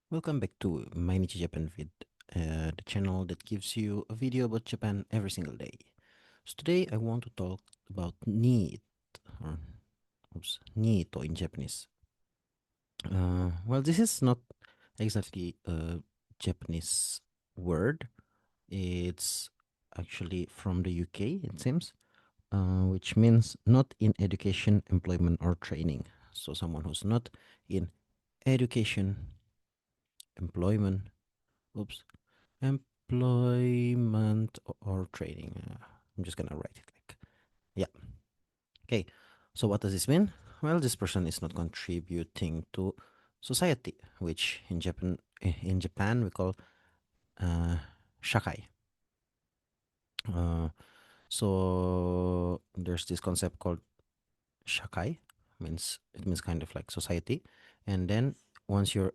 Welcome back to Mainichi Japan Vid, the channel that gives you a video about Japan every single day. So today I want to talk about Neet, or Nieto in Japanese. Well, this is not exactly a Japanese word. It's actually from the UK, it seems, which means not in education, employment, or training. So someone who's not in education, employment, oops, employment or training. I'm just gonna write it like, yeah. Okay. So what does this mean? Well, this person is not contributing to society, which in Japan we call shakai. Uh, so there's this concept called shakai, means it means kind of like society, and then once you're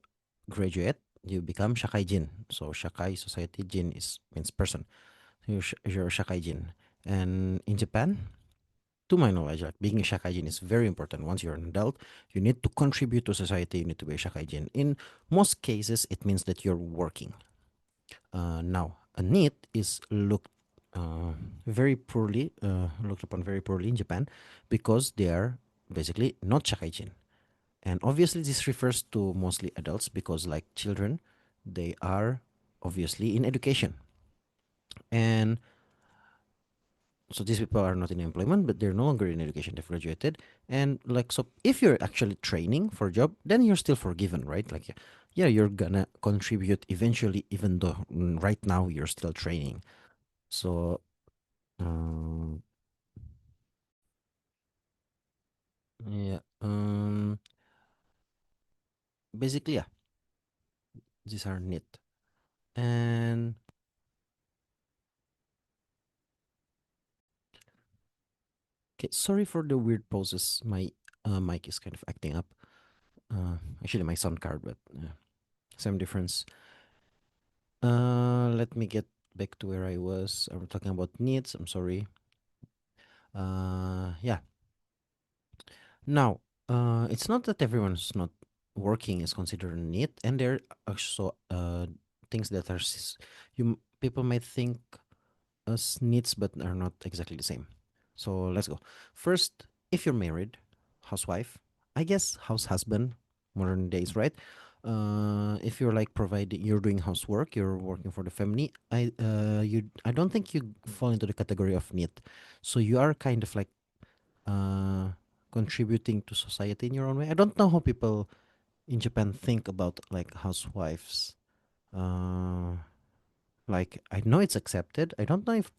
graduate, you become shakai jin. So shakai society jin is means person. You're shakaijin. And in Japan, to my knowledge, like being a shakaijin is very important. Once you're an adult, you need to contribute to society. You need to be a shakaijin. In most cases, it means that you're working. Now, a NEET is uh, looked upon very poorly in Japan because they are basically not shakaijin. And obviously, this refers to mostly adults because, like children, they are obviously in education. And so these people are not in employment, but they're no longer in education. They've graduated. And like, so if you're actually training for a job, then you're still forgiven, right? Like, yeah, you're gonna contribute eventually, even though right now you're still training. So, um, yeah, basically, yeah, these are neat. And okay, sorry for the weird pauses. My mic is kind of acting up. Actually, my sound card, but same difference. Let me get back to where I was. I'm talking about needs. I'm sorry. Yeah. Now, it's not that everyone's not working is considered a need, and there are also things that are people might think as needs, but are not exactly the same. So let's go. First, if you're married, housewife, I guess house husband, modern days, right? If you're like providing, you're doing housework, you're working for the family. I don't think you fall into the category of need. So you are kind of like uh, contributing to society in your own way. I don't know how people in Japan think about like housewives. Uh, like I know it's accepted. I don't know if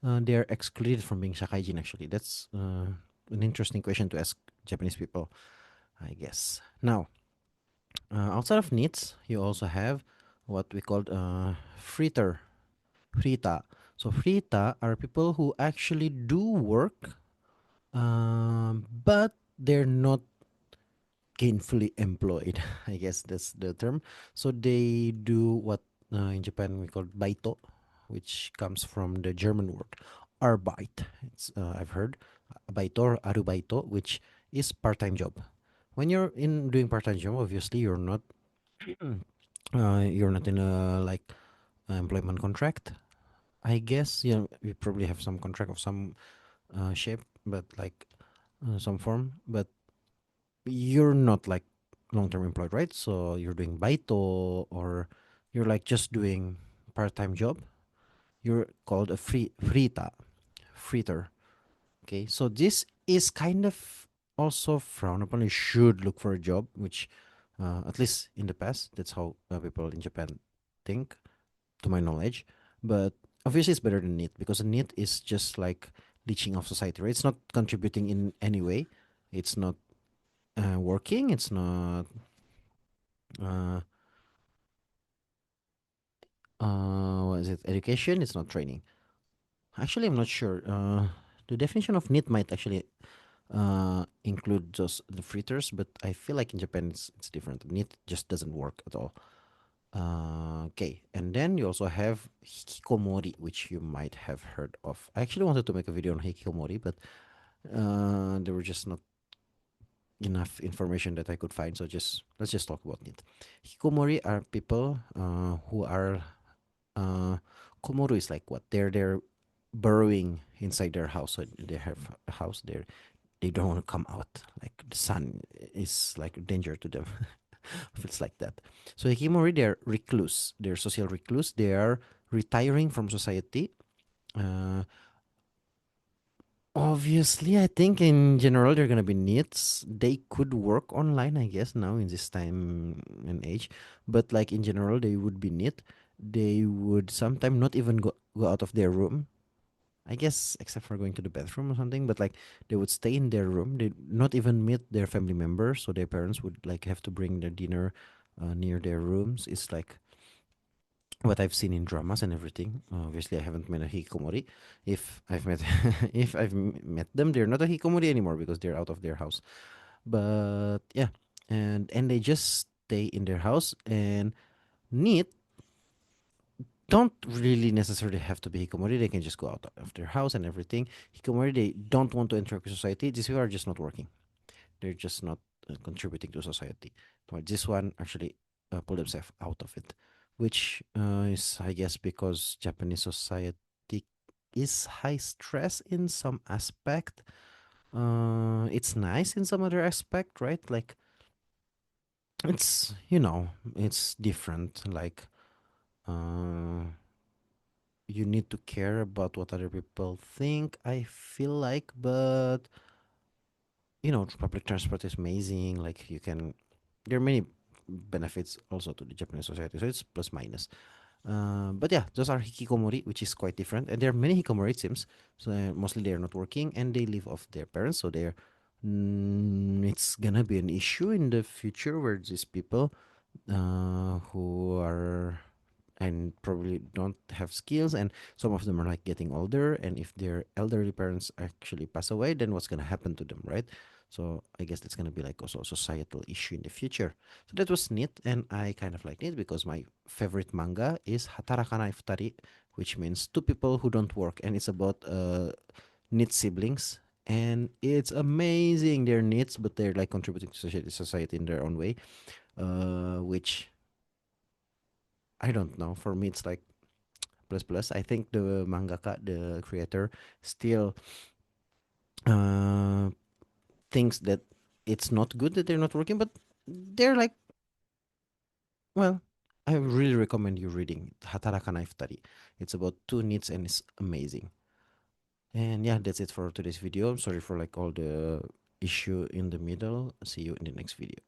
they are excluded from being shakaijin. Actually, that's an interesting question to ask Japanese people, I guess. Now, outside of needs, you also have what we call fritter, frita. So frita are people who actually do work, but they're not gainfully employed. I guess that's the term. So they do what in Japan we call baito, which comes from the German word Arbeit. It's I've heard baito or arubaito, which is part-time job. When you're in doing part-time job, obviously you're not in a like employment contract. I guess you probably have some contract of some shape, but like some form, but you're not like long-term employed, right? So you're doing baito or you're like just doing part-time job. You're called a frita, fritter. Okay, so this is kind of also frowned upon. You should look for a job, which at least in the past, that's how people in Japan think, to my knowledge. But obviously, it's better than NEET because NEET is just like leeching off society, right? It's not contributing in any way. It's not working. It's not uh, what is it? Education. It's not training. Actually, I'm not sure. The definition of NEET might actually include just the fritters, but I feel like in Japan it's different. NEET just doesn't work at all. Okay, and then you also have hikikomori, which you might have heard of. I actually wanted to make a video on hikikomori, but there were just not enough information that I could find. So just let's just talk about it. Hikikomori are people who are komoru is like what? They're burrowing inside their house. So they have a house there. They don't want to come out. Like the sun is like a danger to them. If it's like that. So hikikomori, they're recluse. They're social recluse. They are retiring from society. Uh, Obviously, I think in general they're gonna be needs. They could work online, I guess, now in this time and age. But like in general, they would be neat. They would sometimes not even go out of their room. I guess except for going to the bathroom or something. But like they would stay in their room. They not even meet their family members. So their parents would like have to bring their dinner near their rooms. It's like what I've seen in dramas and everything. Obviously, I haven't met a hikikomori. If I've met, if met them, they're not a hikikomori anymore because they're out of their house. But yeah, and they just stay in their house. And Neet don't really necessarily have to be hikikomori. They can just go out of their house and everything. Hikikomori, they don't want to interact with society. These people are just not working. They're just not contributing to society. But this one actually pull themselves out of it, which is, I guess, because Japanese society is high stress in some aspect. It's nice in some other aspect, right? Like it's it's different. Like uh, you need to care about what other people think. I feel like, but public transport is amazing. Like you can, there are many benefits also to the Japanese society. So it's plus minus. But yeah, those are hikikomori, which is quite different. And there are many hikikomori, it seems. So mostly they're not working and they live off their parents. So it's gonna be an issue in the future where these people who are and probably don't have skills, and some of them are like getting older, and if their elderly parents actually pass away, then what's going to happen to them, right? So I guess that's going to be like also a societal issue in the future. So that was neat, and I kind of like it because my favorite manga is Hatarakanai Futari, which means two people who don't work, and it's about neat siblings. And it's amazing. They're neats, but they're like contributing to society in their own way, which I don't know. For me, it's like plus plus. I think the mangaka, the creator, still uh, thinks that it's not good that they're not working, but they're like, well, I really recommend you reading Hatarakanai Futari. It's about two needs and it's amazing. And yeah, that's it for today's video. I'm sorry for like all the issue in the middle. See you in the next video.